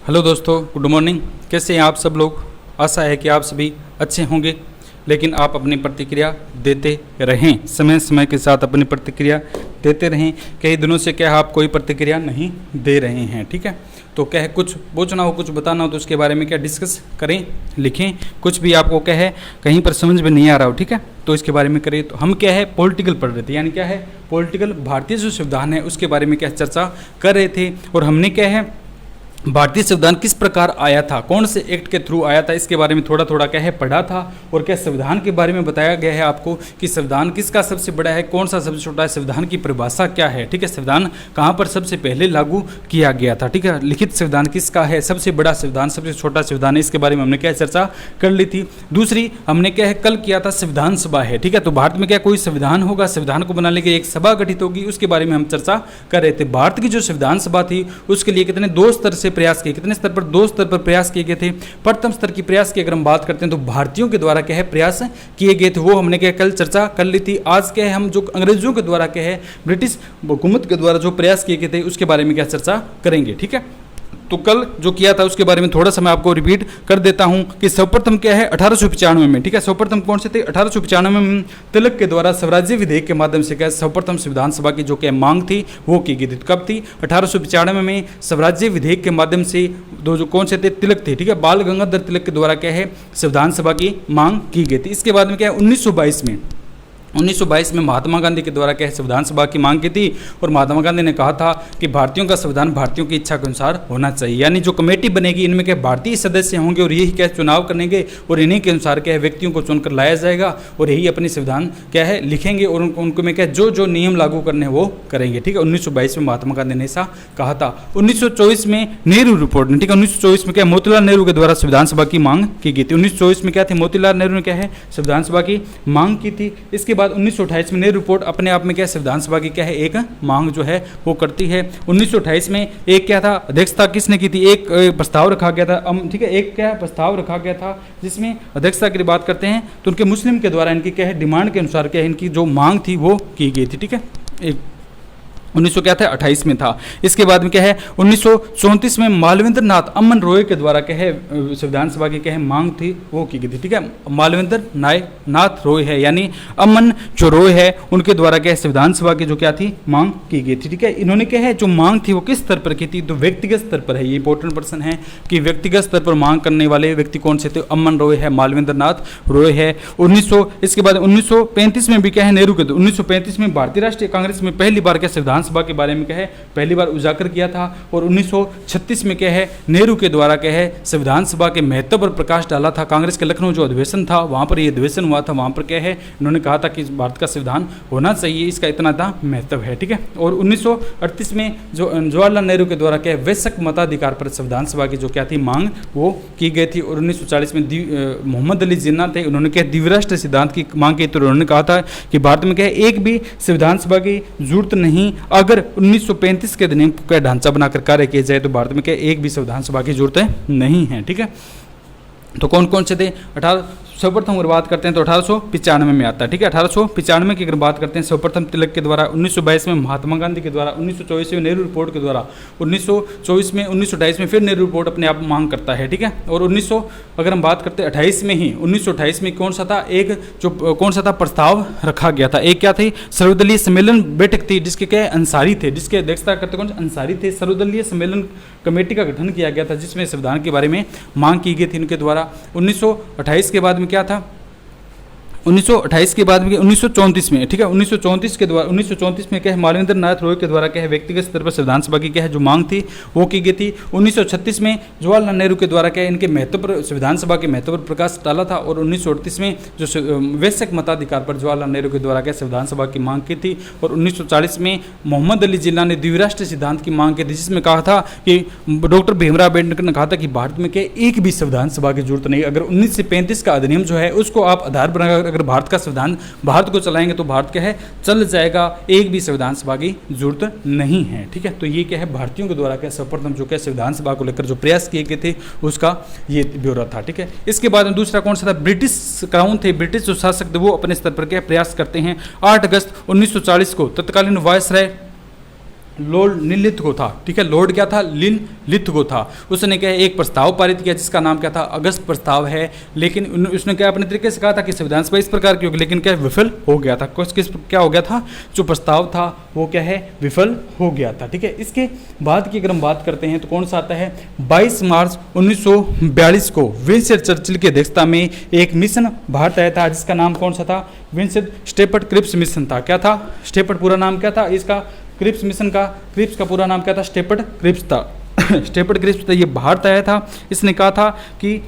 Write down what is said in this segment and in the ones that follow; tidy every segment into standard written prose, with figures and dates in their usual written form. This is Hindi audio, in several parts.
हेलो दोस्तों, गुड मॉर्निंग। कैसे हैं आप सब लोग? आशा है कि आप सभी अच्छे होंगे, लेकिन आप अपनी प्रतिक्रिया देते रहें, समय समय के साथ अपनी प्रतिक्रिया देते रहें। कई दिनों से क्या आप कोई प्रतिक्रिया नहीं दे रहे हैं, ठीक है? तो क्या है, कुछ पूछना हो, कुछ बताना हो तो उसके बारे में क्या डिस्कस करें, लिखें। कुछ भी आपको क्या है कहीं पर समझ में नहीं आ रहा हो, ठीक है, तो इसके बारे में करें। तो हम क्या है पॉलिटिकल पढ़ रहे थे, यानी क्या है पॉलिटिकल, भारतीय जो संविधान है उसके बारे में क्या चर्चा कर रहे थे। और हमने क्या है भारतीय संविधान किस प्रकार आया था, कौन से एक्ट के थ्रू आया था, इसके बारे में थोड़ा थोड़ा क्या है पढ़ा था। और क्या संविधान के बारे में बताया गया है आपको कि संविधान किसका सबसे बड़ा है, कौन सा सबसे छोटा है, संविधान की परिभाषा क्या है, ठीक है, संविधान कहाँ पर सबसे पहले लागू किया गया था, ठीक है, लिखित संविधान किसका है, सबसे बड़ा संविधान, सबसे छोटा संविधान है, इसके बारे में हमने क्या चर्चा कर ली थी। दूसरी हमने क्या है कल किया था संविधान सभा है, ठीक है। तो भारत में क्या कोई संविधान होगा, संविधान को बनाने के लिए एक सभा गठित होगी, उसके बारे में हम चर्चा कर रहे थे। भारत की जो संविधान सभा थी उसके लिए कितने दो स्तर से प्रयास किए, कितने स्तर पर, दो स्तर पर प्रयास किए गए थे। प्रथम स्तर की प्रयास की अगर हम बात करते हैं तो भारतीयों के द्वारा क्या है प्रयास किए गए थे, वो हमने क्या कल चर्चा कर ली थी। आज क्या है हम जो अंग्रेजों के द्वारा क्या है ब्रिटिश हुकूमत के द्वारा जो प्रयास किए गए थे उसके बारे में क्या चर्चा करेंगे, ठीक है। तो कल जो किया था उसके बारे में थोड़ा सा मैं आपको रिपीट कर देता हूं कि सर्वप्रथम क्या है 1895 में, ठीक है, सर्वप्रथम कौन से थे 1895 में तिलक के द्वारा स्वराज्य विधेयक के माध्यम से क्या सर्वप्रथम संविधान सभा की जो क्या मांग थी वो की गई थी। कब थी 1895 में स्वराज्य विधेयक के माध्यम से दो जो कौन से थे तिलक थे, ठीक है, बाल गंगाधर तिलक के द्वारा क्या है संविधान सभा की मांग की गई थी। इसके बाद में क्या है 1922 में महात्मा गांधी के द्वारा क्या है संविधान सभा की मांग की थी। और महात्मा गांधी ने कहा था कि भारतीयों का संविधान भारतीयों की इच्छा के अनुसार होना चाहिए, यानी जो कमेटी बनेगी इनमें क्या भारतीय सदस्य होंगे और यही क्या चुनाव करेंगे और इन्हीं के अनुसार क्या है व्यक्तियों को चुनकर लाया जाएगा और यही अपनी संविधान क्या है लिखेंगे और उनको में क्या जो जो नियम लागू करने वो करेंगे, ठीक है। 1922 में महात्मा गांधी ने ऐसा कहा था। 1924 में नेहरू रिपोर्ट ने, ठीक है, 1924 में क्या मोतीलाल नेहरू के द्वारा संविधान सभा की मांग की गई थी। 1924 में क्या थे मोतीलाल नेहरू ने क्या है संविधान सभा की मांग की थी। इसके बाद 1928 में नेहरू रिपोर्ट अपने आप में क्या संविधान सभा की क्या है एक मांग जो है वो करती है। 1928 में एक क्या था अध्यक्षता किसने की थी, एक प्रस्ताव रखा गया था, ठीक है, एक क्या प्रस्ताव रखा गया था जिसमें अध्यक्षता की बात करते हैं तो उनके मुस्लिम के द्वारा इनकी क्या है डिमांड के अनुसार क्या है इनकी जो मांग थी वो की गई थी, ठीक है। एक 1928 में था। इसके बाद में क्या है 1934 में मालविंद्र नाथ अमन रॉय के द्वारा क्या है संविधान सभा की क्या है मांग थी वो की गई थी, ठीक है। मालविंद्र नाथ रॉय है यानी अमन जो रॉय है उनके द्वारा क्या है संविधान सभा की जो क्या थी मांग की गई थी, ठीक है। इन्होंने क्या है जो मांग थी वो किस स्तर पर की थी, तो व्यक्तिगत स्तर पर है। ये इंपॉर्टेंट प्रश्न है कि व्यक्तिगत स्तर पर मांग करने वाले व्यक्ति कौन से थे, अमन रॉय है, मालविंद्र नाथ रॉय है। इसके बाद 1935 में भी क्या है नेहरू के 1935 में भारतीय राष्ट्रीय कांग्रेस में पहली बार क्या संविधान सभा के बारे में क्या है पहली बार उजागर किया था। और 1936 में क्या है नेहरू के द्वारा क्या है संविधान सभा के महत्व पर प्रकाश डाला था। कांग्रेस के लखनऊ जो अधिवेशन था वहां पर यह अधिवेशन हुआ था, वहां पर क्या है इन्होंने कहा था कि भारत का संविधान होना चाहिए, इसका इतना महत्व है, ठीक है। और 1938 में जो जवाहरलाल नेहरू के द्वारा क्या है वयस्क मताधिकार पर संविधान सभा की जो क्या थी मांग वो की गई थी। और 1940 में मोहम्मद अली जिन्ना थे, उन्होंने क्या द्विराष्ट्र सिद्धांत की मांग की, तो उन्होंने कहा था कि भारत में क्या है एक भी संविधान सभा की जरूरत नहीं, अगर 1935 के नियम का ढांचा बनाकर कार्य किया जाए तो भारत में क्या एक भी संविधान सभा की जरूरत नहीं है, ठीक है। तो कौन कौन से थे सर्वप्रथम अगर बात करते हैं तो 1895 में आता है, ठीक है। 1895 की अगर बात करते हैं सर्वप्रथम तिलक के द्वारा, 1922 में महात्मा गांधी के द्वारा, 1924 में नेहरू रिपोर्ट के द्वारा, 1924 में 1928 में फिर नेहरू रिपोर्ट अपने आप मांग करता है, ठीक है। और अगर हम बात करते हैं 28 में ही 1928 में कौन सा था एक जो कौन सा था प्रस्ताव रखा गया था, एक क्या थी सर्वदलीय सम्मेलन बैठक थी जिसके क्या अंसारी थे, जिसके अध्यक्षता करते कौन अंसारी थे। सर्वदलीय सम्मेलन कमेटी का गठन किया गया था जिसमें संविधान के बारे में मांग की गई थी उनके द्वारा। 1928 के बाद में क्या था 1928 के बाद में 1934 में, ठीक है, 1934 के द्वारा 1934 में क्या है मालविंद्र नाथ रॉय के द्वारा क्या है व्यक्तिगत स्तर पर संविधान सभा की क्या है जो मांग थी वो की गई थी। 1936 में जवाहरलाल नेहरू के द्वारा क्या है इनके महत्व पर संविधान सभा के महत्व पर प्रकाश डाला था। और 1938 में जो वयस्क मताधिकार पर जवाहरलाल नेहरू के द्वारा क्या संविधान सभा की मांग की थी। और 1940 में मोहम्मद अली जिन्ना ने द्विराष्ट्रीय सिद्धांत की मांग की थी जिसमें कहा था कि डॉक्टर भीमराव अम्बेडकर ने कहा था कि भारत में क्या एक भी संविधान सभा की जरूरत नहीं, अगर 1935 का अधिनियम जो है उसको आप आधार बनाकर अगर भारत का संविधान भारत को चलाएंगे तो भारत क्या है चल जाएगा, एक भी संविधान सभा की जरूरत नहीं है, ठीक है। तो ये क्या है भारतीयों के द्वारा क्या सर्वप्रथम जो क्या संविधान सभा को लेकर जो प्रयास किए गए थे उसका ये ब्यौरा था, ठीक है। इसके बाद दूसरा कौन सा था ब्रिटिश क्राउन थे, ब्रिटिश जो शासक थे वो अपने स्तर पर क्या प्रयास करते हैं। 8 अगस्त 1940 को तत्कालीन वायसराय लॉर्ड लिनलिथगो था, ठीक है। लॉर्ड क्या था? लिनलिथगो था। उसने क्या एक प्रस्ताव पारित किया जिसका नाम क्या था? अगस्त प्रस्ताव है। लेकिन उसने क्या अपने तरीके से कहा था कि संविधान सभा इस प्रकार की होगी, लेकिन क्या विफल हो गया था। किस क्या हो गया था? जो प्रस्ताव था वो क्या है? विफल हो गया था, ठीक है। इसके बाद की अगर हम बात करते हैं तो कौन सा आता है? 22 मार्च 1942 को विंस्टन चर्चिल की अध्यक्षता में एक मिशन भारत आया था जिसका नाम कौन सा था? विंस्टन स्टेपर्ट क्रिप्स मिशन था। क्या था? स्टेपर्ट पूरा नाम क्या था इसका? क्रिप्स मिशन का, क्रिप्स का पूरा नाम क्या था? स्टेपर्ट क्रिप्स था। स्टेपर्ट क्रिप्स था, ये भारत आया था। इसने कहा था कि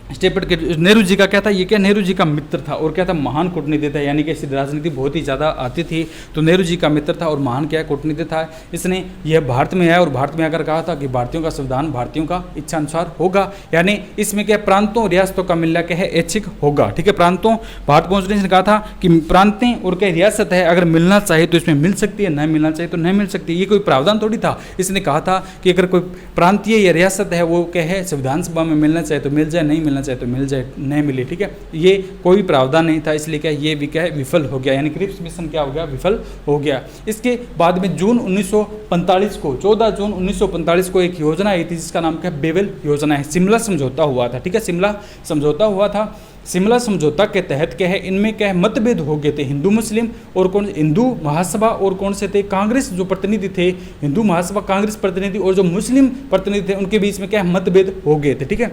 स्टेपर्ट नेहरू जी का क्या था? ये क्या नेहरू जी का मित्र था और क्या था? महान कूटनीति था, यानी कि इसकी राजनीति बहुत ही ज़्यादा आती थी। तो नेहरू जी का मित्र था और महान क्या कूटनीति था। इसने यह भारत में आया और भारत में आकर कहा था कि भारतीयों का संविधान भारतीयों का इच्छा अनुसार होगा, यानी इसमें क्या प्रांतों रियासतों का मिलना क्या है? ऐच्छिक होगा, ठीक है। प्रांतों भारत पहुंचने से कहा था कि प्रांतें और क्या रियासत है, अगर मिलना चाहिए तो इसमें मिल सकती है, न मिलना चाहिए तो नहीं मिल सकती। ये कोई प्रावधान थोड़ी था। इसने कहा था कि अगर कोई प्रांतीय या रियासत है वो क्या है संविधान सभा में मिलना चाहिए तो मिल जाए, नहीं मिलना चाहे तो मिल जाए, नहीं मिले, ठीक है। ये कोई प्रावधान नहीं था, इसलिए क्या ये भी क्या है? विफल हो गया, यानी क्रिप्स मिशन क्या हो गया? विफल हो गया। इसके बाद में जून 1945 को 14 जून 1945 को एक योजना आई थी जिसका नाम क्या? बेवेल योजना है। शिमला समझौता हुआ था, ठीक है। शिमला समझौता हुआ था। शिमला समझौता के तहत क्या है? इनमें क्या है? मतभेद हो गए थे हिंदू मुस्लिम और कौन? हिंदू महासभा और कौन से थे? कांग्रेस जो प्रतिनिधि थे, हिंदू महासभा कांग्रेस प्रतिनिधि और जो मुस्लिम प्रतिनिधि थे उनके बीच में क्या है? मतभेद हो गए थे, ठीक है।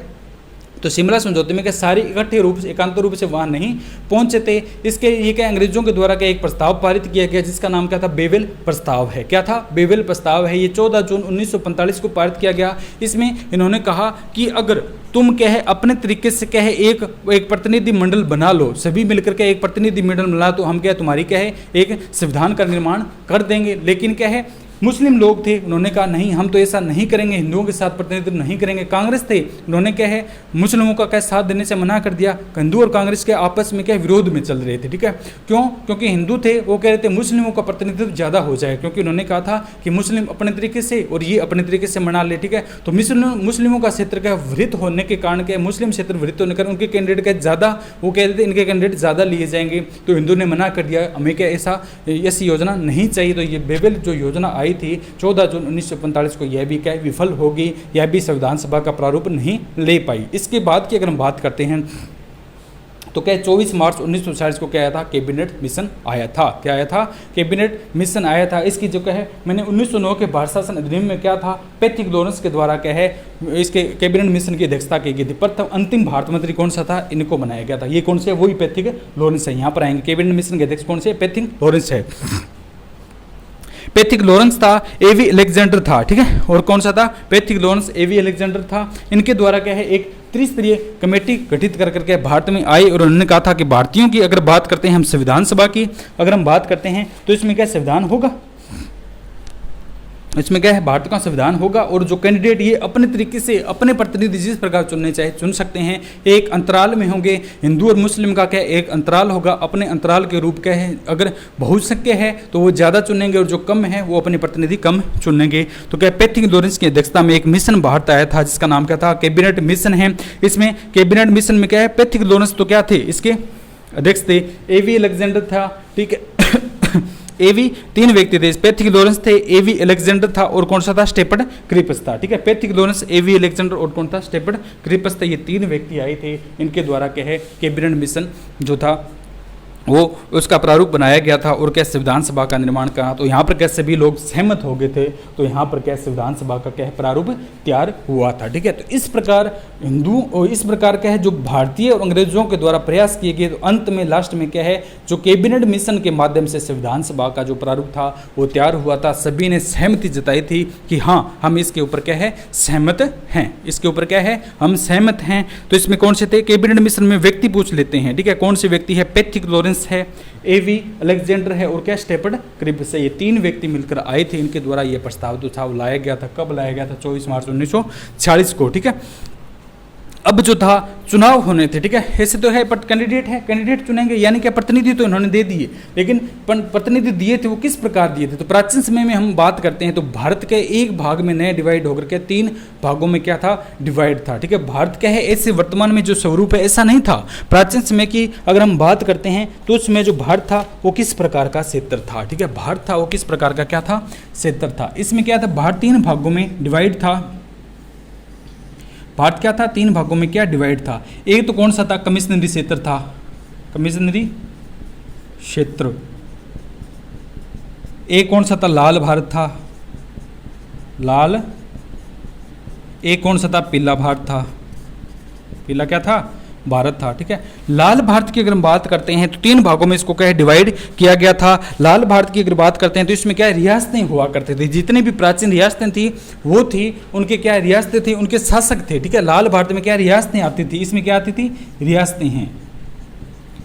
तो शिमला समझौते में क्या सारे इकट्ठे रूप से एकांत रूप से वहां नहीं पहुंचे थे। इसके ये क्या अंग्रेजों के द्वारा क्या एक प्रस्ताव पारित किया गया जिसका नाम क्या था? बेवेल प्रस्ताव है। क्या था? बेवेल प्रस्ताव है। ये 14 जून 1945 को पारित किया गया। इसमें इन्होंने कहा कि अगर तुम क्या है अपने तरीके से क्या है एक प्रतिनिधि मंडल बना लो, सभी मिलकर के एक प्रतिनिधि मंडल बना, तो हम क्या है तुम्हारी क्या है एक संविधान का निर्माण कर देंगे। लेकिन क्या है मुस्लिम लोग थे, उन्होंने कहा नहीं हम तो ऐसा नहीं करेंगे, हिंदुओं के साथ प्रतिनिधित्व नहीं करेंगे। कांग्रेस थे, उन्होंने क्या है मुस्लिमों का क्या साथ देने से मना कर दिया। हिंदू और कांग्रेस के आपस में क्या विरोध में चल रहे थे, ठीक है। क्यों? क्योंकि हिंदू थे वो कह रहे थे मुस्लिमों का प्रतिनिधित्व ज़्यादा हो जाए, क्योंकि उन्होंने कहा था कि मुस्लिम अपने तरीके से और ये अपने तरीके से मना ले, ठीक है। तो मुस्लिमों का क्षेत्र का वृत्त होने के कारण क्या मुस्लिम क्षेत्र वृत्त होने के कारण उनके कैंडिडेट का ज़्यादा, वो कह रहे थे इनके कैंडिडेट ज़्यादा लिए जाएंगे। तो हिंदू ने मना कर दिया, हमें क्या ऐसी योजना नहीं चाहिए। तो ये बेवेल जो योजना आई थी 14 जून 1945 को, यह भी क्या विफल होगी, यह भी संविधान सभा का प्रारूप नहीं ले पाई। इसके बाद की अगर हम बात करते हैं तो क्या 24 मार्च 1946 को क्या आया था? कैबिनेट मिशन आया था। क्या आया था? कैबिनेट मिशन आया था। इसकी जो क्या है मैंने 1909 के भारत शासन अधिनियम में क्या था? पैट्रिक लॉरेंस के द्वारा क्या है इसके कैबिनेट मिशन की अध्यक्षता की गई थी। प्रथम अंतिम भारत मंत्री कौन सा था? इनको बनाया गया था। ये कौन से? वही पैट्रिक लॉरेंस है। यहाँ पर आएंगे कैबिनेट मिशन के अध्यक्ष कौन से? पैट्रिक लॉरेंस है। पैट्रिक लॉरेंस था, एवी अलेक्जेंडर था, ठीक है। और कौन सा था? पैट्रिक लॉरेंस, एवी अलेक्जेंडर था। इनके द्वारा क्या है एक त्रिस्तरीय कमेटी गठित कर करके भारत में आई और उन्होंने कहा था कि भारतीयों की अगर बात करते हैं हम संविधान सभा की, अगर हम बात करते हैं तो इसमें क्या संविधान होगा? इसमें क्या है भारत का संविधान होगा और जो कैंडिडेट ये अपने तरीके से अपने प्रतिनिधि जिस प्रकार चुनने चाहे चुन सकते हैं। एक अंतराल में होंगे, हिंदू और मुस्लिम का क्या एक अंतराल होगा, अपने अंतराल के रूप क्या है अगर बहुसंख्य है तो वो ज़्यादा चुनेंगे और जो कम है वो अपने प्रतिनिधि कम चुनेंगे। तो क्या पैट्रिक लॉरेंस की अध्यक्षता में एक मिशन भारत आया था जिसका नाम क्या था? कैबिनेट मिशन है। इसमें कैबिनेट मिशन में क्या है पैट्रिक लॉरेंस तो क्या थे इसके अध्यक्ष थे, एवी अलेक्जेंडर था, ठीक है। एवी तीन व्यक्ति थे, पैट्रिक लॉरेंस थे, एवी अलेक्जेंडर था और कौन सा था? स्टेपर्ट क्रिप्स था, ठीक है। पैट्रिक लॉरेंस, एवी अलेक्जेंडर और कौन था? स्टेपर्ट क्रिप्स था। ये तीन व्यक्ति आए थे, इनके द्वारा क्या है कैबिनेट मिशन जो था वो उसका प्रारूप बनाया गया था और क्या संविधान सभा का निर्माण करा। तो यहाँ पर क्या सभी लोग सहमत हो गए थे, तो यहाँ पर क्या संविधान सभा का क्या है प्रारूप तैयार हुआ था, ठीक है। तो इस प्रकार हिंदू और इस प्रकार क्या है जो भारतीय और अंग्रेजों के द्वारा प्रयास किए गए, तो अंत में लास्ट में क्या है जो कैबिनेट मिशन के माध्यम से संविधान सभा का जो प्रारूप था वो तैयार हुआ था। सभी ने सहमति जताई थी कि हाँ हम इसके ऊपर क्या है सहमत हैं, इसके ऊपर क्या है हम सहमत हैं। तो इसमें कौन से थे? कैबिनेट मिशन में व्यक्ति पूछ लेते हैं, ठीक है। कौन से व्यक्ति है? पैट्रिक लॉरेंस है, एवी अलेक्जेंडर है और क्या स्टेपर्ट क्रिप्स है। ये तीन व्यक्ति मिलकर आए थे, इनके द्वारा ये प्रस्ताव जो था वो लाया गया था। कब लाया गया था? 24 मार्च 1946 को, ठीक है। अब जो था चुनाव होने थे, ठीक है, ऐसे तो है बट कैंडिडेट चुनेंगे, यानी कि प्रतिनिधि तो इन्होंने दे दिए, लेकिन प्रतिनिधि दिए थे वो किस प्रकार दिए थे। तो प्राचीन समय में हम बात करते हैं तो भारत के एक भाग में नए डिवाइड होकर के 3 भागों में क्या था, डिवाइड था, ठीक है। भारत क्या है, ऐसे वर्तमान में जो स्वरूप है ऐसा नहीं था। प्राचीन समय की अगर हम बात करते हैं तो उसमें जो भारत था वो किस प्रकार का क्षेत्र था, ठीक है, भारत था वो किस प्रकार का क्या था, क्षेत्र था। इसमें क्या था, भारत 3 भागों में डिवाइड था। भारत क्या था, 3 भागों में क्या डिवाइड था। एक तो कौन सा था, कमिश्नरी क्षेत्र था, कमिश्नरी क्षेत्र। एक कौन सा था, लाल भारत था, लाल। एक कौन सा था, पीला भारत था, पीला क्या था, भारत था, ठीक है। लाल भारत की अगर हम बात करते हैं तो 3 भागों में इसको क्या है, डिवाइड किया गया था। लाल भारत की अगर बात करते हैं तो इसमें क्या है, रियासतें हुआ करते थे। जितने भी प्राचीन रियासतें थी वो थी, उनके क्या रियासतें थी, उनके शासक थे, ठीक है। लाल भारत में क्या रियासतें आती थी, इसमें क्या आती थी, रियासतें हैं।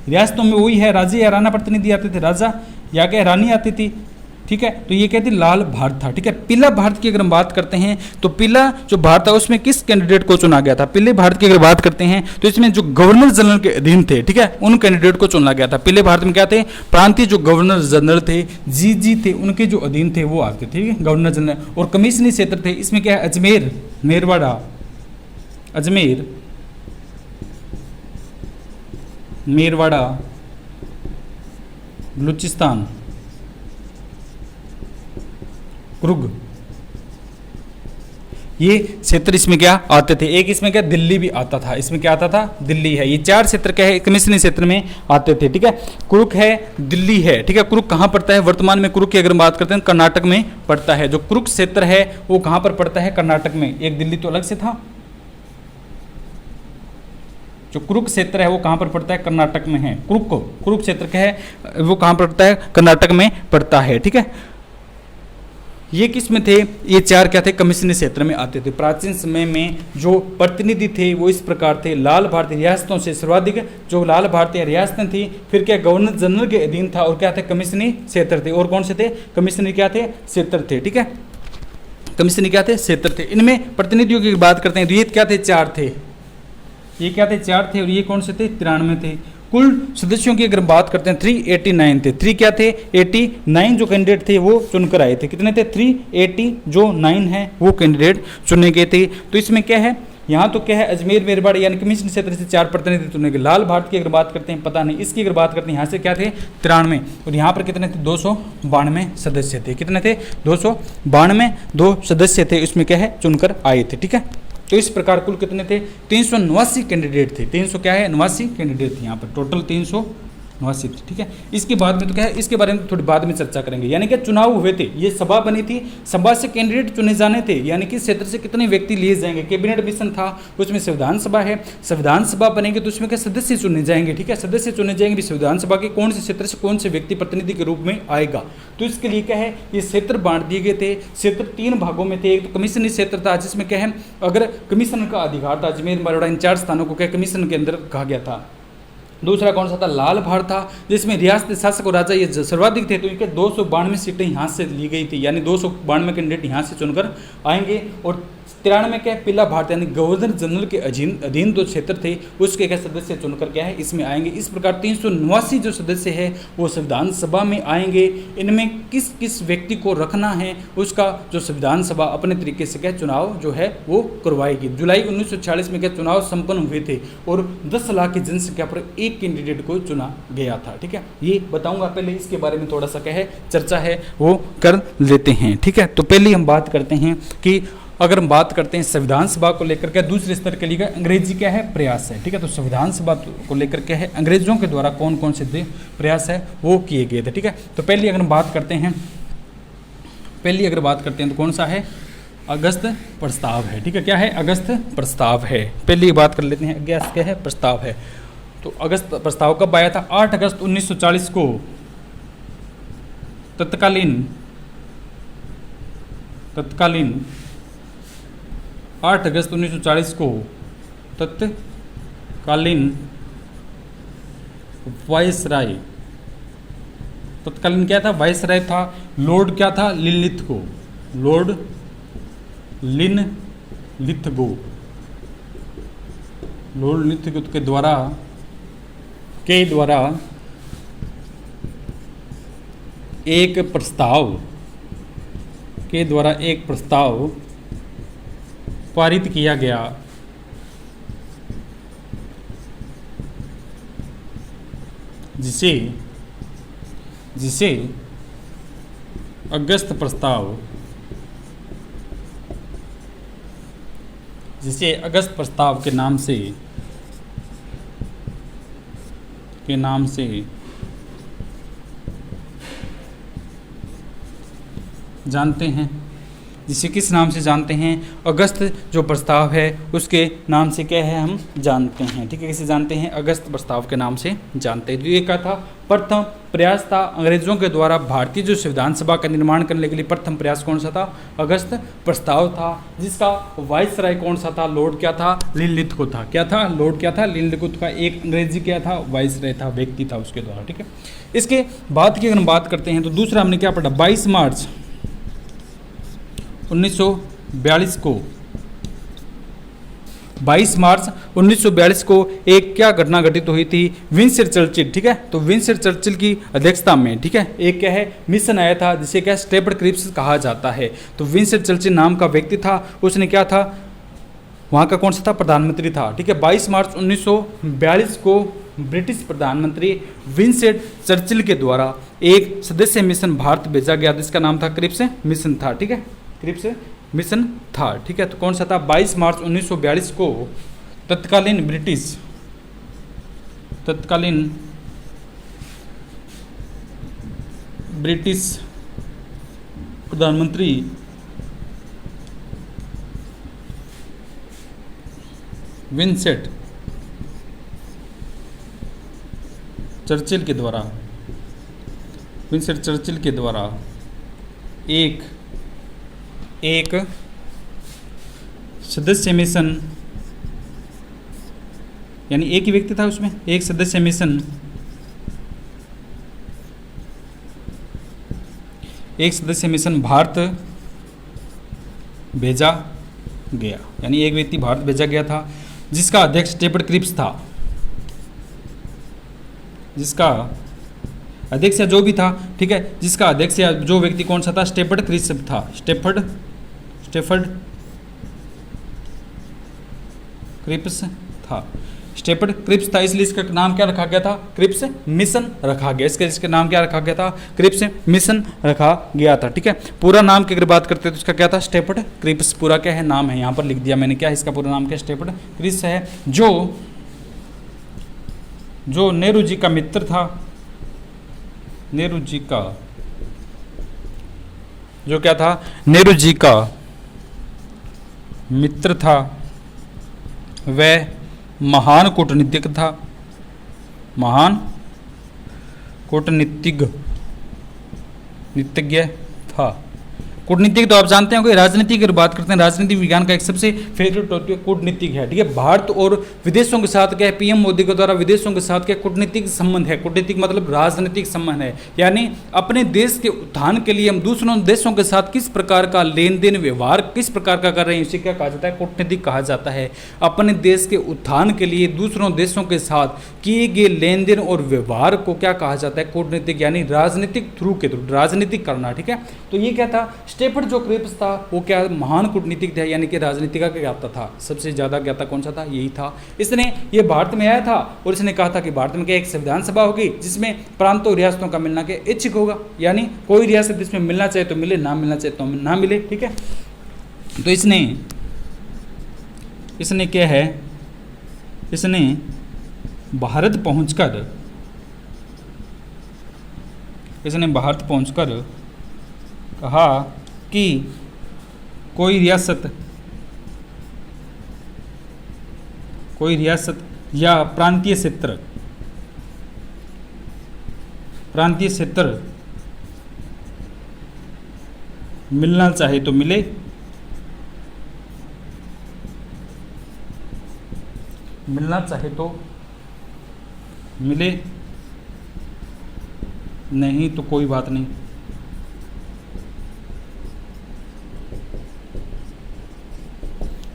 रियासतों में वही है, राजा या राणा प्रतिनिधि आते थे, राजा या क्या रानी आती थी, ठीक है। तो ये कहती लाल भारत था, ठीक है। पीला भारत की अगर हम बात करते हैं तो पीला जो भारत था उसमें किस कैंडिडेट को चुना गया था। पीले भारत की अगर बात करते हैं तो इसमें जो गवर्नर जनरल के अधीन थे, ठीक है, उन कैंडिडेट को चुना गया था। पीले भारत में क्या थे, प्रांतीय जो गवर्नर जनरल थे, जी थे, उनके जो अधीन थे वो आते थे, ठीक है, गवर्नर जनरल। और कमिश्नरी क्षेत्र थे, इसमें क्या है, अजमेर, मेरवाड़ा, अजमेर, मेरवाड़ा, बलूचिस्तान, कुर्ग, ये क्षेत्र इसमें क्या आते थे। एक इसमें क्या, दिल्ली भी आता था, इसमें क्या आता था, दिल्ली है। ये 4 क्षेत्र क्या है, कमिश्नरी क्षेत्र में आते थे, ठीक है। कुर्ग है, दिल्ली है, ठीक है। कुर्ग कहाँ पड़ता है, वर्तमान में कुर्ग की अगर बात करते हैं कर्नाटक में पड़ता है। जो कुर्ग क्षेत्र है वो कहाँ पर पड़ता है, कर्नाटक में। एक दिल्ली तो अलग से था। जो कुरुक क्षेत्र है वो कहाँ पर पड़ता है, कर्नाटक में है। कुरुक क्षेत्र क्या है, वो कहाँ पड़ता है, कर्नाटक में पड़ता है, ठीक है। ये किस में थे, ये 4 क्या थे, कमिश्नरी क्षेत्र में आते थे। प्राचीन समय में जो प्रतिनिधि थे वो इस प्रकार थे। लाल भारतीय रियासतों से सर्वाधिक जो लाल भारतीय रियासतें थी, फिर क्या गवर्नर जनरल के अधीन था, और क्या थे, कमिश्नरी क्षेत्र थे। और कौन से थे, कमिश्नरी क्या थे, क्षेत्र थे, ठीक है। कमिश्नरी क्या थे, क्षेत्र थे। इनमें प्रतिनिधियों की बात करते हैं तो ये क्या थे, 4 थे। ये क्या थे, 4 थे। और ये कौन से थे, 93 थे। कुल सदस्यों की अगर बात करते हैं 389 थे। 3 क्या थे, 89 जो कैंडिडेट थे वो चुनकर आए थे। कितने थे, 380 जो 9 है वो कैंडिडेट चुने गए थे। तो इसमें क्या है, यहाँ तो क्या है, अजमेर, मेरवाड़ा यानी कमिश्नरी क्षेत्र से 4 प्रतिनिधि चुने गए। लाल भारत की अगर बात करते हैं पता नहीं, इसकी अगर बात करते हैं यहाँ से क्या थे, 93। और यहाँ पर कितने थे, 292 सदस्य थे। कितने थे, 292 2 सदस्य थे, इसमें क्या है, चुनकर आए थे, ठीक है। तो इस प्रकार कुल कितने थे, 389 कैंडिडेट थे। 300 क्या है, 89 कैंडिडेट थे यहाँ पर, टोटल 389 थे, ठीक है। इसके बाद में तो क्या है, इसके बारे में थोड़ी बाद में चर्चा करेंगे। यानी कि चुनाव हुए थे, ये सभा बनी थी, सभा से कैंडिडेट चुने जाने थे, यानी कि क्षेत्र से कितने व्यक्ति लिए जाएंगे। कैबिनेट मिशन था, उसमें संविधान सभा है, संविधान सभा बनेगी तो उसमें क्या सदस्य चुने जाएंगे, ठीक है। सदस्य चुने जाएंगे संविधान सभा के, कौन से क्षेत्र से कौन से व्यक्ति प्रतिनिधि के रूप में आएगा। तो इसके लिए क्या है, ये क्षेत्र बांट दिए गए थे। क्षेत्र 3 भागों में थे। एक तो कमिश्नरी क्षेत्र था, जिसमें क्या है, अगर कमीशन का अधिकार था, अजमेर, मेरवाड़ा, इन 4 स्थानों को क्या कमीशन के अंदर कहा गया था। दूसरा कौन सा था, लाल भारत था, जिसमें रियासत शासक और राजा ये सर्वाधिक थे। तो इनके 292 सीटें यहाँ से ली गई थी, यानी 292 कैंडिडेट यहाँ से चुनकर आएंगे। और 93 क्या है, पीला भारत यानी गवर्नर जनरल के अधीन जो क्षेत्र थे उसके क्या सदस्य चुनकर क्या है, इसमें आएंगे। इस प्रकार 389 जो सदस्य है वो संविधान सभा में आएंगे। इनमें किस किस व्यक्ति को रखना है उसका जो संविधान सभा अपने तरीके से क्या चुनाव जो है वो करवाएगी। जुलाई 1946 में क्या चुनाव संपन्न हुए थे और 10 लाख की जनसंख्या पर एक कैंडिडेट को चुना गया था, ठीक है। ये बताऊंगा, पहले इसके बारे में थोड़ा सा क्या है चर्चा है वो कर लेते हैं, ठीक है। तो पहले हम बात करते हैं कि अगर हम बात करते हैं संविधान सभा को लेकर के दूसरे स्तर के लिए अंग्रेजी क्या है, प्रयास है, ठीक है। तो संविधान सभा को लेकर के है अंग्रेजों के द्वारा कौन कौन से प्रयास है वो किए गए थे, ठीक है। तो पहली अगर हम बात करते हैं तो कौन सा है, अगस्त प्रस्ताव है, ठीक है। क्या है, अगस्त प्रस्ताव है। पहली बात कर लेते हैं, अगस्त क्या है, प्रस्ताव है। तो अगस्त प्रस्ताव कब आया था, 8 अगस्त 1940 को तत्कालीन 8 अगस्त 1940 को तत्कालीन वायसराय, तत्कालीन क्या था, वायसराय था, लॉर्ड क्या था, लिनलिथगो, लॉर्ड लिनलिथगो लॉर्ड लिथगुत के द्वारा एक प्रस्ताव पारित किया गया, जिसे अगस्त प्रस्ताव के नाम से जानते हैं। जिसे किस नाम से जानते हैं? अगस्त जो प्रस्ताव है उसके नाम से क्या है, हम जानते हैं। ठीक है, कैसे जानते हैं? अगस्त प्रस्ताव के नाम से जानते हैं। तो ये क्या था? प्रथम प्रयास था अंग्रेजों के द्वारा भारतीय जो संविधान सभा का निर्माण करने के लिए प्रथम प्रयास कौन सा था? अगस्त प्रस्ताव था, जिसका वाइसराय कौन सा था? लॉर्ड क्या था? लिनलिथगुत था। क्या था? लॉर्ड क्या था? लिनलिथगुत का एक अंग्रेजी क्या था? वाइसराय था, व्यक्ति था उसके द्वारा। ठीक है, इसके बाद की अगर हम बात करते हैं तो दूसरा हमने क्या पढ़ा? 22 मार्च 1942 को एक क्या घटना घटित हुई थी? Winston Churchill. ठीक है, तो विंस्टन चर्चिल की अध्यक्षता में, ठीक है, एक क्या है, मिशन आया था जिसे क्या स्टेपर्ड क्रिप्स कहा जाता है। तो विंस्टन चर्चिल नाम का व्यक्ति था, उसने क्या था, वहाँ का कौन सा था? प्रधानमंत्री था। ठीक है, 22 मार्च 1942 को ब्रिटिश प्रधानमंत्री विंस्टन चर्चिल के द्वारा एक सदस्य मिशन भारत भेजा गया, जिसका नाम था क्रिप्स मिशन था। ठीक है, क्रिप्स मिशन था। ठीक है, तो कौन सा था? 22 मार्च 1942 को तत्कालीन ब्रिटिश प्रधानमंत्री विंस्टन चर्चिल के द्वारा एक सदस्य मिशन, यानी एक ही व्यक्ति था उसमें, एक सदस्य मिशन भारत भेजा गया, यानी एक व्यक्ति भारत भेजा गया था, जिसका अध्यक्ष स्टेपर्ड क्रिप्स था। जिसका अध्यक्ष या जो भी था, ठीक है, जिसका अध्यक्ष या जो व्यक्ति कौन सा था? स्टेपर्ड क्रिप्स था। स्टेपर्ड क्रिप्स था। स्टेपर्ड क्रिप्स था, इसलिए इसका नाम क्या रखा गया था? क्रिप्स मिशन रखा गया। इसका नाम क्या रखा गया था? क्रिप्स मिशन रखा गया था। ठीक है, पूरा नाम की अगर बात करते हैं तो इसका क्या था? स्टेपर्ड क्रिप्स पूरा क्या है? नाम है, यहाँ पर लिख दिया मैंने। क्या है इसका पूरा नाम? क्या? स्टेपर्ड क्रिप्स है, जो नेहरू जी का मित्र था। नेहरू जी का जो क्या था? नेहरू जी का मित्र था, वह महान कूटनीतिज्ञ था। महान कूटनीतिज्ञ था। कूटनीतिक तो आप जानते हैं कि राजनीति की बात करते हैं, राजनीति विज्ञान का एक सबसे फेवरेट टॉपिक कूटनीतिक है। ठीक है, भारत और विदेशों के साथ क्या है? पीएम मोदी के द्वारा विदेशों के साथ क्या कूटनीतिक संबंध है? कूटनीतिक मतलब राजनीतिक संबंध है, यानी अपने देश के उत्थान के लिए हम दूसरों देशों के साथ किस प्रकार का लेन देन व्यवहार किस प्रकार का कर रहे हैं, इसे क्या कहा जाता है? कूटनीतिक कहा जाता है। अपने देश के उत्थान के लिए दूसरों देशों के साथ किए गए लेन देन और व्यवहार को क्या कहा जाता है? कूटनीतिक, यानी राजनीतिक थ्रू के थ्रू राजनीतिक करना। ठीक है, तो ये क्या था? स्टेपर्ड जो क्रिप्स था वो क्या? महान कूटनीतिक था, यानी कि राजनीति का ज्ञाता था। सबसे ज्यादा ज्ञाता कौन सा था? यही था। इसने ये भारत में आया था और इसने कहा था कि भारत में क्या एक संविधान सभा होगी जिसमें प्रांतों रियासतों का मिलना के इच्छुक होगा, यानी कोई रियासत इसमें मिलना चाहे तो मिले, ना मिलना चाहे तो ना मिले। ठीक है, तो इसने क्या है? इसने भारत पहुंचकर कहा कि कोई रियासत या प्रांतीय क्षेत्र मिलना चाहे तो मिले, नहीं तो कोई बात नहीं।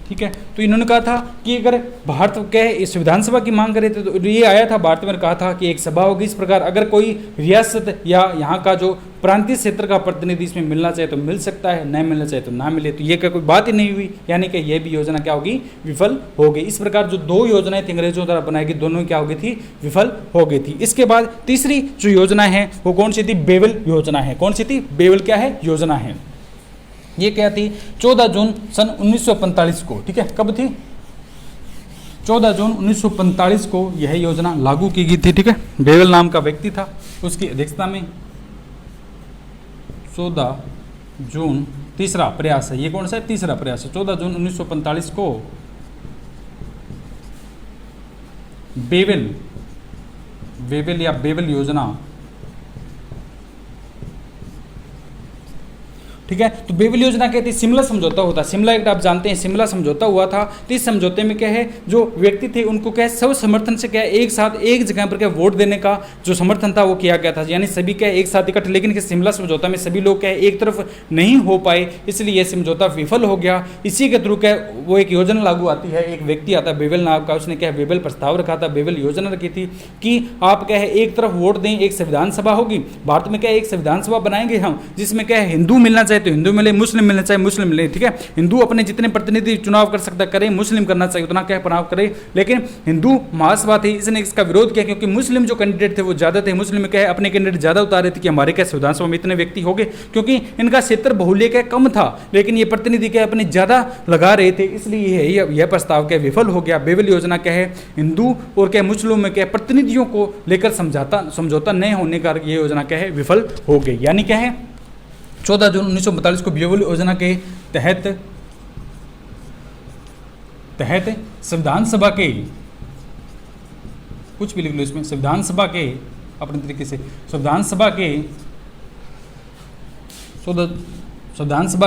ठीक है। तो इन्होंने कहा था कि अगर भारत के इस विधानसभा की मांग करे थे तो ये आया था भारत में, कहा था कि एक सभा होगी इस प्रकार, अगर कोई रियासत या यहाँ का जो प्रांतीय क्षेत्र का प्रतिनिधि इसमें मिलना चाहे तो मिल सकता है, न मिलना चाहे तो ना मिले, तो ये क्या कोई बात ही नहीं हुई, यानी कि ये भी योजना क्या होगी, विफल हो गई। इस प्रकार जो दो योजनाएं थी अंग्रेजों द्वारा बनाई गई, दोनों क्या हो गई थी, विफल हो गई थी। इसके बाद तीसरी जो योजना है वो कौन सी थी, बेवल योजना है। कौन सी थी, बेवल क्या है, योजना है। ये क्या थी, 14 जून सन 1945 को, ठीक है, कब थी, 14 जून 1945 को यह योजना लागू की गई थी, ठीक है। बेवल नाम का व्यक्ति था, उसकी अध्यक्षता में 14 जून, तीसरा प्रयास है ये, कौन सा है, तीसरा प्रयास है। 14 जून 1945 को बेवल या बेवल योजना, ठीक है। तो बेवल योजना कहती है, शिमला समझौता होता, शिमला एक्ट आप जानते हैं, शिमला समझौता हुआ था। तो इस समझौते में क्या है, जो व्यक्ति थे उनको क्या है, सब समर्थन से क्या है, एक साथ एक जगह पर क्या वोट देने का जो समर्थन था वो किया गया था, यानी सभी क्या एक साथ इकट्ठे। लेकिन शिमला समझौता में सभी लोग क्या है एक तरफ नहीं हो पाए, इसलिए यह समझौता विफल हो गया। इसी के थ्रू क्या वो एक योजना लागू आती है, एक व्यक्ति आता है बेवल नाम का, उसने क्या है बेवल प्रस्ताव रखा था, बेवल योजना रखी थी कि आप क्या है एक तरफ वोट दें, एक संविधान सभा होगी भारत में, क्या एक संविधान सभा बनाएंगे हम, जिसमें क्या है हिंदू मिलना चाहे तो हिंदू मिले, मुस्लिम मिलना चाहे मुस्लिम मिले, ठीक है। हिंदू अपने जितने प्रतिनिधि चुनाव कर सकता करें, मुस्लिम करना चाहिए उतना क्या चुनाव करे, लेकिन हिंदू महासभा थी, इसने इसका विरोध किया क्योंकि मुस्लिम जो कैंडिडेट थे वो ज्यादा थे, मुस्लिम में क्या है अपने कैंडिडेट ज्यादा उतारे थे कि हमारे क्या संविधान सभा में इतने व्यक्ति हो गए, क्योंकि इनका क्षेत्र बहुल्य क्या कम था, लेकिन ये प्रतिनिधि क्या अपने ज्यादा लगा रहे थे, इसलिए यह प्रस्ताव क्या विफल हो गया। बेवल योजना क्या है, हिंदू और क्या मुस्लिम में क्या प्रतिनिधियों को लेकर समझौता नहीं होने का यह योजना क्या है विफल हो गई। यानी क्या है 14 जून 1942 को बेवल योजना के तहत संविधान सभा के, कुछ भी लिख लो इसमें, संविधान सभा के अपने तरीके से संविधान सभा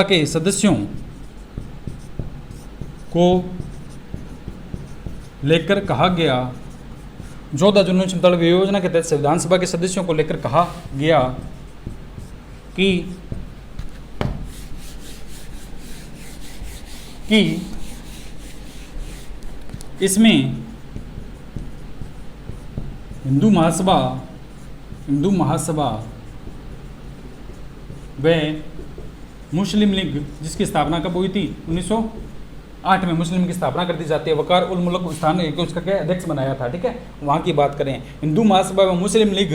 के सदस्यों को लेकर कहा गया, 14 जून 1945 योजना के तहत संविधान सभा के सदस्यों को लेकर कहा गया कि इसमें हिंदू महासभा व मुस्लिम लीग, जिसकी स्थापना कब हुई थी 1908 में मुस्लिम की स्थापना कर दी जाती है, वकार उल मुल्क स्थान उसका क्या अध्यक्ष बनाया था, ठीक है। वहाँ की बात करें, हिंदू महासभा व मुस्लिम लीग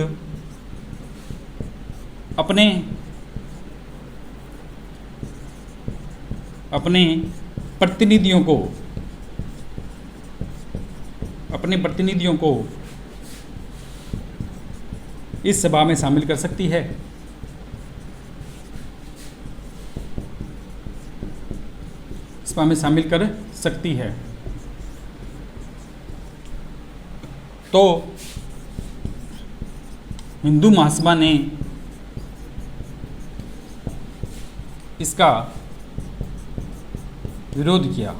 अपने प्रतिनिधियों को इस सभा में शामिल कर सकती है। सभा में शामिल कर सकती है। तो हिंदू महासभा ने इसका विरोध किया,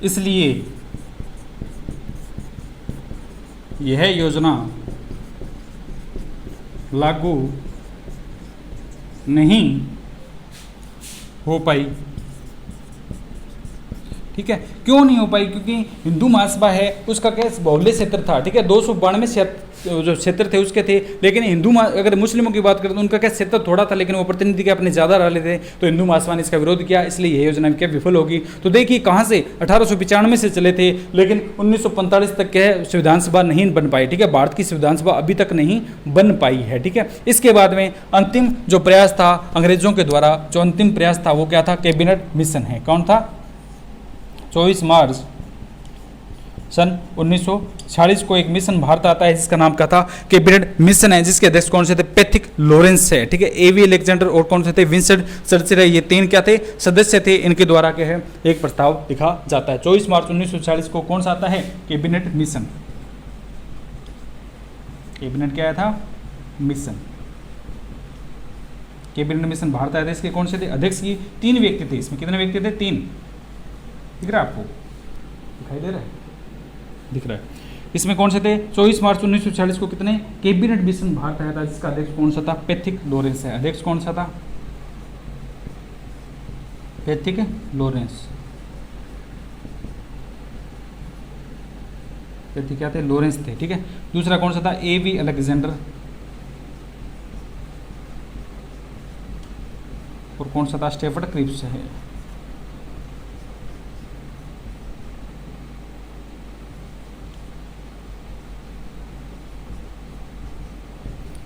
इसलिए यह योजना लागू नहीं हो पाई, ठीक है। क्यों नहीं हो पाई, क्योंकि हिंदू महासभा है उसका क्या बहुल्य क्षेत्र था, ठीक है, 292 जो क्षेत्र थे उसके थे, लेकिन अगर मुस्लिमों की बात करें तो उनका क्या क्षेत्र थोड़ा था, लेकिन वो प्रतिनिधि के अपने ज़्यादा रह लेते, तो हिंदू महासभा ने इसका विरोध किया, इसलिए यह योजना क्या विफल होगी। तो देखिए कहाँ से 1895 से चले थे, लेकिन 1945 तक क्या है संविधान सभा नहीं बन पाई, ठीक है, भारत की संविधान सभा अभी तक नहीं बन पाई है, ठीक है। इसके बाद में अंतिम जो प्रयास था अंग्रेजों के द्वारा, जो अंतिम प्रयास था वो क्या था, कैबिनेट मिशन है। कौन था, 24 मार्च सन 1946 को एक मिशन भारत आता है जिसका नाम क्या था, कैबिनेट मिशन है, जिसके अध्यक्ष कौन से थे, पैथिक लॉरेंस है, ठीक है, एवी अलेक्जेंडर और कौन से थे, विंसेंट चर्चिल है, ये 3 क्या थे, सदस्य थे, इनके द्वारा क्या है एक प्रस्ताव लिखा जाता है। 24 मार्च 1946 को कौन सा आता है, कैबिनेट मिशन। कैबिनेट क्या था, मिशन, कैबिनेट मिशन भारत आया था। इसके कौन से थे अध्यक्ष, की 3 व्यक्ति थे, इसमें कितने व्यक्ति थे, 3, दिख रहा है आपको, दिखाई दे रहा है, दिख रहा है। इसमें कौन से थे, 24 मार्च 1946 को कितने कैबिनेट मिशन भारत आया था, जिसका अध्यक्ष कौन सा था, पैथिक लॉरेंस है। अध्यक्ष कौन सा था, पैथिक लॉरेंस, पैथिक क्या थे, लॉरेंस थे, ठीक है। दूसरा कौन सा था, एवी अलेक्जेंडर, और कौन सा था, स्टेफर्ड क्रिप्स है।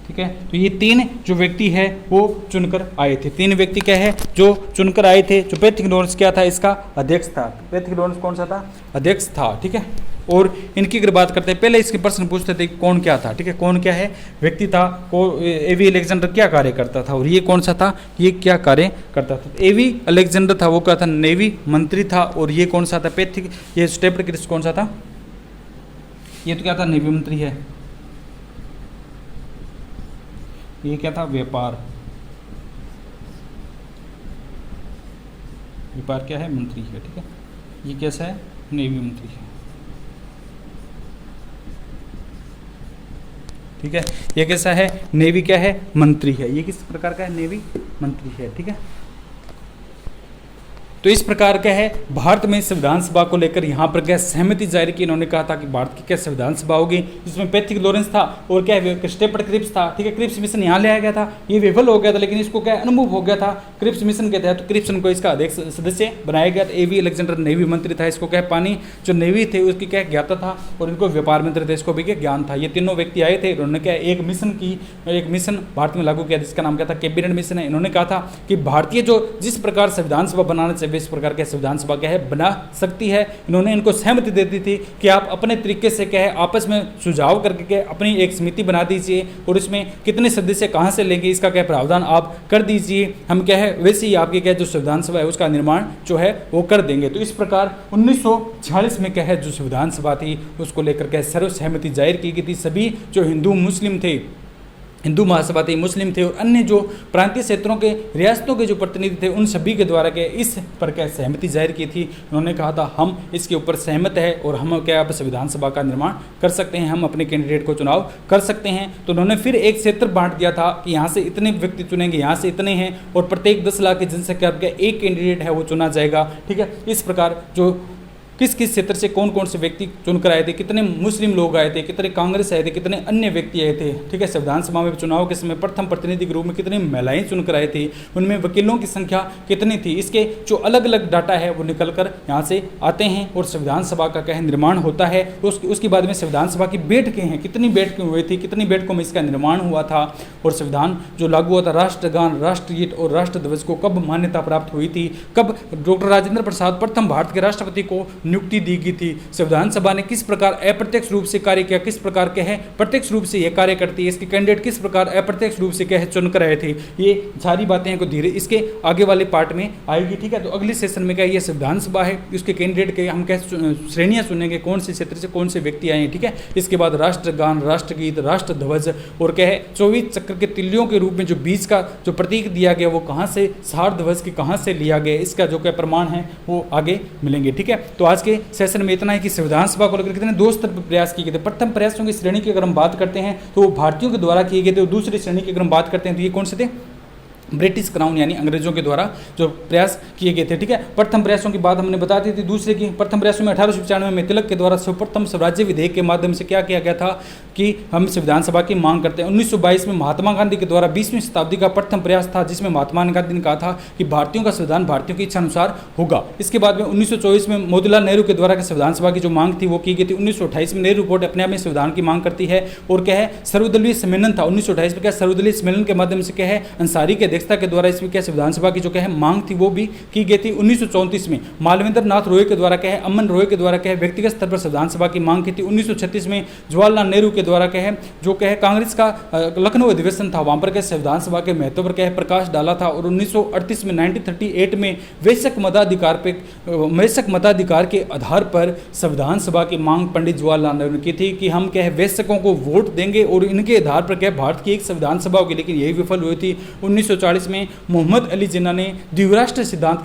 ठीक है, तो ये तीन जो व्यक्ति है वो चुनकर आए थे। तीन व्यक्ति क्या है जो चुनकर आए थे। जो पैथिक लॉरेंस क्या था, इसका अध्यक्ष था। पैथिक लॉरेंस कौन सा था, अध्यक्ष था, ठीक है। और इनकी अगर बात करते हैं, पहले इसके प्रश्न पूछते थे कौन क्या था, ठीक है, कौन क्या है व्यक्ति था, एवी अलेक्जेंडर क्या कार्य करता था, और ये कौन सा था, ये क्या कार्य करता था। एवी अलेक्जेंडर था वो क्या था, नेवी मंत्री था। और ये कौन सा था, पैथिक, ये स्टेफर्ड क्रिप्स कौन सा था, ये तो क्या था, नेवी मंत्री है। ये क्या था, व्यापार, व्यापार क्या है, मंत्री है, ठीक है। ये कैसा है, नेवी मंत्री है, ठीक है। ये कैसा है, नेवी क्या है, मंत्री है। ये किस प्रकार का है, नेवी मंत्री है, ठीक है। तो इस प्रकार का है भारत में संविधान सभा को लेकर यहाँ पर क्या सहमति जारी की। इन्होंने कहा था कि भारत की क्या संविधान सभा होगी, जिसमें पैथिक लॉरेंस था और क्या स्टेफर्ड क्रिप्स था, ठीक है। क्रिप्स मिशन यहाँ ले आया गया था, ये विफल हो गया था, लेकिन इसको क्या अनुभव हो गया था क्रिप्स मिशन के तहत। तो क्रिप्स को इसका अध्यक्ष सदस्य बनाया गया था। एवी अलेक्जेंडर नेवी मंत्री था, इसको क्या पानी जो नेवी थे उसकी क्या ज्ञाता था, और इनको व्यापार मंत्री थे, इसको भी क्या ज्ञान था। ये तीनों व्यक्ति आए थे, उन्होंने क्या एक मिशन भारत में लागू किया जिसका नाम क्या था, कैबिनेट मिशन है। इन्होंने कहा था कि भारतीय जो जिस प्रकार संविधान सभा बनाना चाहिए इस प्रकार के संविधान सभा क्या है बना सकती है। इन्होंने इनको सहमति दे दी थी कि आप अपने तरीके से क्या है आपस में सुझाव करके क्या अपनी एक समिति बना दीजिए, और इसमें कितने सदस्य कहां से लेंगे इसका क्या प्रावधान आप कर दीजिए। हम क्या है वैसे ही आपकी क्या जो संविधान सभा है उसका निर्माण जो है वो कर देंगे। तो इस प्रकार 1946 में क्या है जो संविधान सभा थी उसको लेकर के सर्वसहमति जाहिर की गई थी। सभी जो हिंदू मुस्लिम थे, हिंदू महासभा थे, मुस्लिम थे, और अन्य जो प्रांतीय क्षेत्रों के रियासतों के जो प्रतिनिधि थे उन सभी के द्वारा क्या इस पर क्या सहमति जाहिर की थी। उन्होंने कहा था हम इसके ऊपर सहमत है और हम क्या अब संविधान सभा का निर्माण कर सकते हैं, हम अपने कैंडिडेट को चुनाव कर सकते हैं। तो उन्होंने फिर एक क्षेत्र बांट दिया था कि यहाँ से इतने व्यक्ति चुनेंगे, यहाँ से इतने हैं, और प्रत्येक 10 लाख की जनसंख्या का एक कैंडिडेट है वो चुना जाएगा, ठीक है। इस प्रकार जो किस किस क्षेत्र से कौन कौन से व्यक्ति चुनकर आए थे, कितने मुस्लिम लोग आए थे, कितने कांग्रेस आए थे, कितने अन्य व्यक्ति आए थे, ठीक है। संविधान सभा में चुनाव के समय प्रथम प्रतिनिधि के रूप में कितनी महिलाएं चुनकर आए थे, उनमें वकीलों की संख्या कितनी थी, इसके जो अलग अलग डाटा है वो निकल कर यहाँ से आते हैं और संविधान सभा का क्या निर्माण होता है। उसके बाद में संविधान सभा की बैठकें हैं, कितनी बैठकें हुई थी, कितनी बैठकों में इसका निर्माण हुआ था, और संविधान जो लागू हुआ था, राष्ट्रगान, राष्ट्रगीत और राष्ट्र ध्वज को कब मान्यता प्राप्त हुई थी, कब डॉक्टर राजेंद्र प्रसाद प्रथम भारत के राष्ट्रपति को नियुक्ति दी गई थी, संविधान सभा ने किस प्रकार अप्रत्यक्ष रूप से कार्य किया, किस प्रकार के है प्रत्यक्ष रूप से यह कार्य करती है, इसके कैंडिडेट किस प्रकार अप्रत्यक्ष रूप से क्या है चुनकर आए थे। ये सारी बातें को धीरे इसके आगे वाले पार्ट में आएगी, ठीक है। तो अगले सेशन में क्या ये संविधान सभा है, उसके कैंडिडेट के हम क्या श्रेणियां चुनेंगे, कौन से क्षेत्र से कौन से व्यक्ति आए हैं, ठीक है। इसके बाद राष्ट्रगान, राष्ट्रगीत, राष्ट्र ध्वज, और क्या है 24 चक्र के तिल्लियों के रूप में जो बीच का जो प्रतीक दिया गया वो कहाँ से, सार ध्वज की कहाँ से लिया गया, इसका जो क्या प्रमाण है वो आगे मिलेंगे, ठीक है। तो आज के सेशन में इतना है कि संविधान सभा को लेकर कितने दो स्तर पर प्रयास किए गए थे। प्रथम प्रयासों की श्रेणी की अगर हम बात करते हैं तो वो भारतीयों के द्वारा किए गए थे, और दूसरी श्रेणी की अगर हम बात करते हैं तो ये कौन से थे, ब्रिटिश क्राउन यानी अंग्रेजों के द्वारा जो प्रयास किए गए थे, ठीक है। प्रथम प्रयासों की बात हमने बता दी थी। दूसरे की प्रथम प्रयासों में 1895 में तिलक के द्वारा सर्वप्रथम स्वराज्य विधेयक के माध्यम से क्या किया गया था कि हम संविधान सभा की मांग करते हैं। 1922 में महात्मा गांधी के द्वारा 20वीं शताब्दी का प्रथम प्रयास था, जिसमें महात्मा गांधी ने कहा था कि भारतीयों का संविधान भारतीयों की इच्छा अनुसार होगा। इसके बाद में 1924 में मोतीलाल नेहरू के द्वारा संविधान सभा की जो मांग थी वो की गई थी। 1928 में नेहरू रिपोर्ट अपने आप में संविधान की मांग करती है, और क्या है सर्वदलीय सम्मेलन था 1928 में, क्या सर्वदलीय सम्मेलन के माध्यम से क्या है अंसारी की अध्यक्षता के द्वारा इसमें संविधान सभा की जो क्या है मांग थी वो भी की गई थी। 1934 में मालवेंद्र नाथ रॉय के द्वारा क्या है, अमन रॉय के द्वारा क्या है व्यक्तिगत स्तर पर संविधान सभा की मांग की थी। 1936 में जवाहरलाल नेहरू के द्वारा क्या है जो क्या है कांग्रेस का लखनऊ अधिवेशन था, वहां पर क्या संविधान सभा के महत्व पर क्या है प्रकाश डाला था। और 1938 में 1938 में वैश्यक मताधिकार के आधार पर संविधान सभा की मांग पंडित जवाहरलाल नेहरू ने की थी कि हम क्या है वैश्यकों को वोट देंगे और इनके आधार पर क्या भारत की एक संविधान सभा होगी, लेकिन यही विफल हुई थी। 1940 1940 में मोहम्मद अली जिन्ना ने द्विराष्ट्र सिद्धांत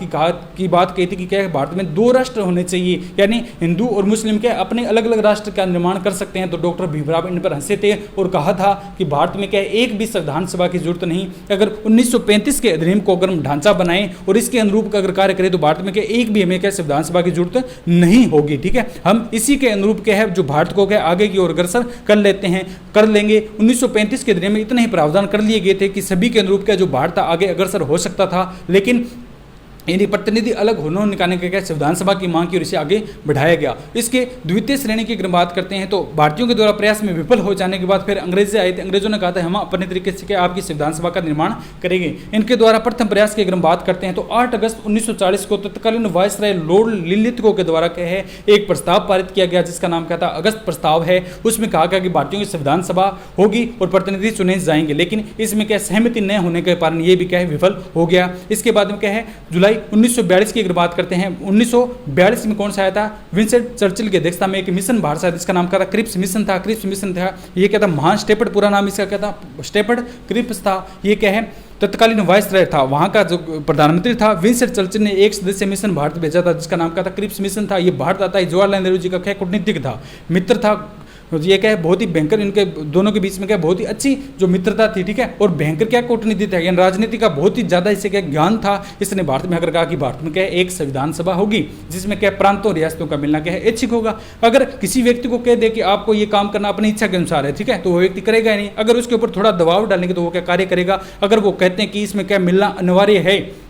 की बात कही थी कि क्या है, भारत में दो राष्ट्र होने चाहिए, यानी हिंदू और मुस्लिम क्या अपने अलग अलग राष्ट्र का निर्माण कर सकते हैं। तो डॉक्टर भीमराव इन पर हंसे थे और कहा था कि भारत में क्या एक भी संविधान सभा की जरूरत नहीं, अगर 1935 के अधिनियम को अगर हम ढांचा बनाएं और इसके अनुरूप अगर कार्य करें तो भारत में क्या एक भी हमें क्या संविधान सभा की जरूरत नहीं होगी। ठीक है, हम इसी के अनुरूप क्या है जो भारत को क्या आगे की ओर अग्रसर कर लेंगे। 1935 के अधिनियम में इतने ही प्रावधान कर लिए गए थे कि सभी के अनुरूप क्या जो भारत आगे अग्रसर हो सकता था, लेकिन यानी प्रतिनिधि अलग होने निकालने के क्या संविधान सभा की मांग की और इसे आगे बढ़ाया गया। इसके द्वितीय श्रेणी की अगर बात करते हैं तो भारतीयों के द्वारा प्रयास में विफल हो जाने के बाद फिर अंग्रेज आए थे। अंग्रेजों ने कहा था हम अपने तरीके से क्या आपकी संविधान सभा का निर्माण करेंगे। इनके द्वारा प्रथम प्रयास की अगर हम बात करते हैं तो 8 अगस्त 1940 को तत्कालीन वायसराय लॉर्ड लिलिथगो के द्वारा क्या है एक प्रस्ताव पारित किया गया जिसका नाम क्या था, अगस्त प्रस्ताव है। उसमें कहा गया कि भारतीयों की संविधान सभा होगी और प्रतिनिधि चुने जाएंगे, लेकिन इसमें क्या सहमति न होने के कारण ये भी क्या है विफल हो गया। इसके बाद में क्या है जुलाई 1942 की अगर बात करते हैं, 1942 में कौन सा आया था, विंस्टन चर्चिल की अध्यक्षता में एक मिशन भारत से जिसका नाम क्या था, क्रिप्स मिशन था। क्रिप्स मिशन था ये क्या था, महान स्टेपर्ड, पूरा नाम इसका क्या था, स्टेपर्ड क्रिप्स था। ये क्या है तत्कालीन वायसराय था, वहां का जो प्रधानमंत्री था विंस्टन चर्चिल ने एक सदस्य मिशन भारत भेजा था जिसका नाम क्या था, क्रिप्स मिशन था। ये भारत आता है, जवाहरलाल नेहरू जी का क्या कूटनीतिक था, मित्र था। ये क्या है बहुत ही भयंकर, इनके दोनों के बीच में क्या बहुत ही अच्छी जो मित्रता थी। ठीक है, और भयंकर क्या कूटनीति था, यानी राजनीति का बहुत ही ज्यादा इससे क्या ज्ञान था। इसने भारत में अगर कहा कि भारत में क्या एक संविधान सभा होगी जिसमें क्या प्रांतों रियासतों का मिलना क्या है ऐच्छिक होगा। अगर किसी व्यक्ति को कह दे कि आपको ये काम करना अपनी इच्छा के अनुसार है, ठीक है, तो वो व्यक्ति करेगा ही नहीं। अगर उसके ऊपर थोड़ा दबाव डालेंगे तो वो क्या कार्य करेगा। अगर वो कहते हैं कि इसमें क्या मिलना अनिवार्य है,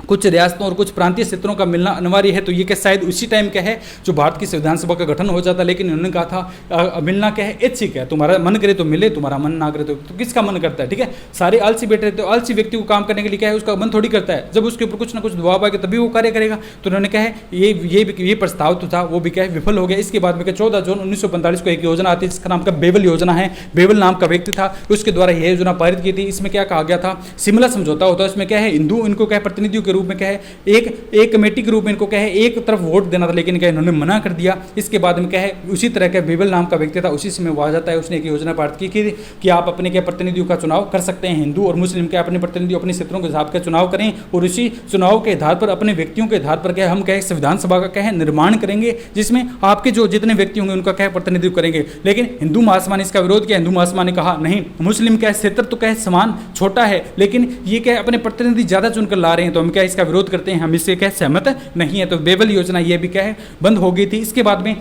कुछ रियासतों और कुछ प्रांतीय क्षेत्रों का मिलना अनिवार्य है, तो ये क्या शायद उसी टाइम क्या है जो भारत की संविधान सभा का गठन हो जाता। लेकिन उन्होंने कहा था मिलना क्या है ऐच्छिक है, तुम्हारा मन करे तो मिले, तुम्हारा मन ना करे तो किसका मन करता है। ठीक है, सारे आलसी बैठे रहते, तो आलसी व्यक्ति को काम करने के लिए क्या है उसका मन थोड़ी करता है, जब उसके ऊपर कुछ ना कुछ दबाव आएगा तभी वो कार्य करेगा। तो उन्होंने कहा है ये प्रस्ताव तो था वो भी क्या है विफल हो गया। इसके बाद में 14 जून 1945 को एक योजना आती है जिसका नाम का बेबल योजना है। बेबल नाम का व्यक्ति था, उसके द्वारा यह योजना पारित की थी। इसमें क्या कहा गया था, शिमला समझौता होता है, इसमें क्या है हिंदू इनको क्या है प्रतिनिधियों के रूप में क्या है एक कमेटी के रूप में इनको क्या है एक तरफ वोट देना था, लेकिन क्या इन्होंने मना कर दिया। इसके बाद में क्या है उसी तरह का बेबल नाम का व्यक्ति था, उसी समय वो आ जाता है, उसने एक योजना पारित की कि आप अपने क्या प्रतिनिधियों का चुनाव कर सकते हैं, हिंदू और मुस्लिम के अपने प्रतिनिधि अपने क्षेत्रों के हिसाब का चुनाव करें और उसी चुनाव के आधार पर अपने व्यक्तियों के आधार पर क्या हम क्या संविधान सभा का क्या है निर्माण करेंगे जिसमें आपके जो जितने व्यक्ति होंगे उनका क्या प्रतिनिधित्व करेंगे। लेकिन हिंदू महासभा ने इसका विरोध किया। हिंदू महासभा ने कहा नहीं, मुस्लिम क्या क्षेत्र तो क्या समान छोटा है, लेकिन ये क्या अपने प्रतिनिधि ज्यादा चुनकर ला रहे हैं, तो हम क्या इसका विरोध करते हैं, हम इससे क्या सहमत नहीं है। तो बेबल योजना ये भी क्या है बंद हो गई थी। इसके बाद में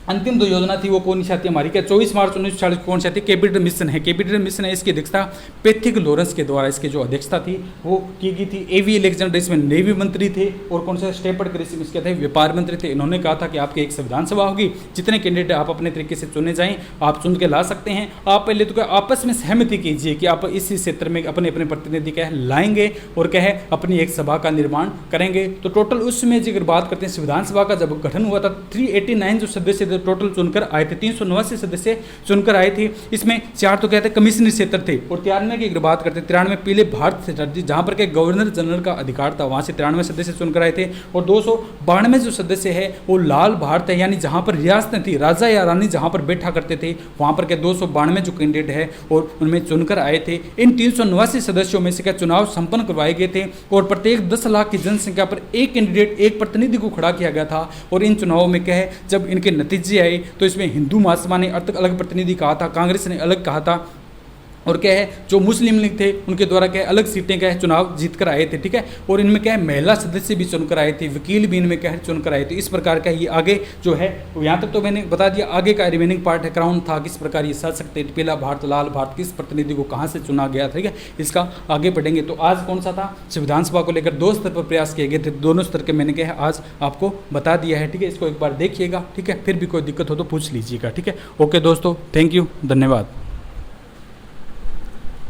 अंतिम 2 योजना थी वो कौन सी आती है हमारी क्या 24 मार्च 1940 को कौन सी आती है, कैपिटल मिशन है। कैपिटल मिशन है, इसकी अध्यक्षता पैथिक लॉरेंस के द्वारा इसकी जो अध्यक्षता थी वो की गई थी। एवी अलेक्जेंडर इसमें नेवी मंत्री थे और कौन सा स्टेपर्ड क्रिप्स इसके थे व्यापार मंत्री थे। इन्होंने कहा था कि आपकी एक संविधान सभा होगी, जितने कैंडिडेट आप अपने तरीके से चुने जाएं आप चुन के ला सकते हैं। आप पहले तो क्या आपस में सहमति कीजिए कि आप इस क्षेत्र में अपने अपने प्रतिनिधि क्या लाएंगे और क्या है अपनी एक सभा का निर्माण करेंगे। तो टोटल उस समय अगर बात करते हैं संविधान सभा का जब गठन हुआ था 389 जो सदस्य थे टोटल चुनकर आए थे, 389 सदस्य चुनकर आए थे। इसमें 4 तो कहते हैं कमिश्नरी क्षेत्र थे और 93 की अगर बात करते हैं 93 पीले भारत से जहां पर के गवर्नर जनरल का अधिकार था वहां से 93 सदस्य चुनकर आए थे और 292 जो सदस्य है वो लाल भारत है, यानी जहां पर रियासतें थी राजा या रानी जहां पर बैठा करते थे वहां पर के 292 जो कैंडिडेट है और उनमें चुनकर आए थे। इन 389 सदस्यों में से क्या चुनाव संपन्न करवाए गए थे और प्रत्येक 10 लाख की जनसंख्या पर एक कैंडिडेट एक प्रतिनिधि को खड़ा किया गया था। और इन चुनावों में क्या है जब इनके नतीजे आए तो इसमें हिंदू महासभा ने अलग प्रतिनिधि कहा था, कांग्रेस ने अलग कहा था और क्या है जो मुस्लिम लीग थे उनके द्वारा क्या है अलग सीटें क्या है चुनाव जीत कर आए थे। ठीक है, और इनमें क्या है महिला सदस्य भी चुनकर आए थे, वकील भी इनमें क्या है चुनकर आए थे। इस प्रकार का ये आगे जो है यहाँ तक तो मैंने बता दिया, आगे का रिमेनिंग पार्ट है क्राउन था किस प्रकार ये सज सकते थे, पीला भारत लाल भारत किस प्रतिनिधि को कहाँ से चुना गया। ठीक है, इसका आगे बढ़ेंगे। तो आज कौन सा था संविधान सभा को लेकर 2 स्तर पर प्रयास किए गए थे, दोनों स्तर के मैंने क्या है आज आपको बता दिया है। ठीक है, इसको एक बार देखिएगा। ठीक है, फिर भी कोई दिक्कत हो तो पूछ लीजिएगा। ठीक है, ओके दोस्तों, थैंक यू, धन्यवाद।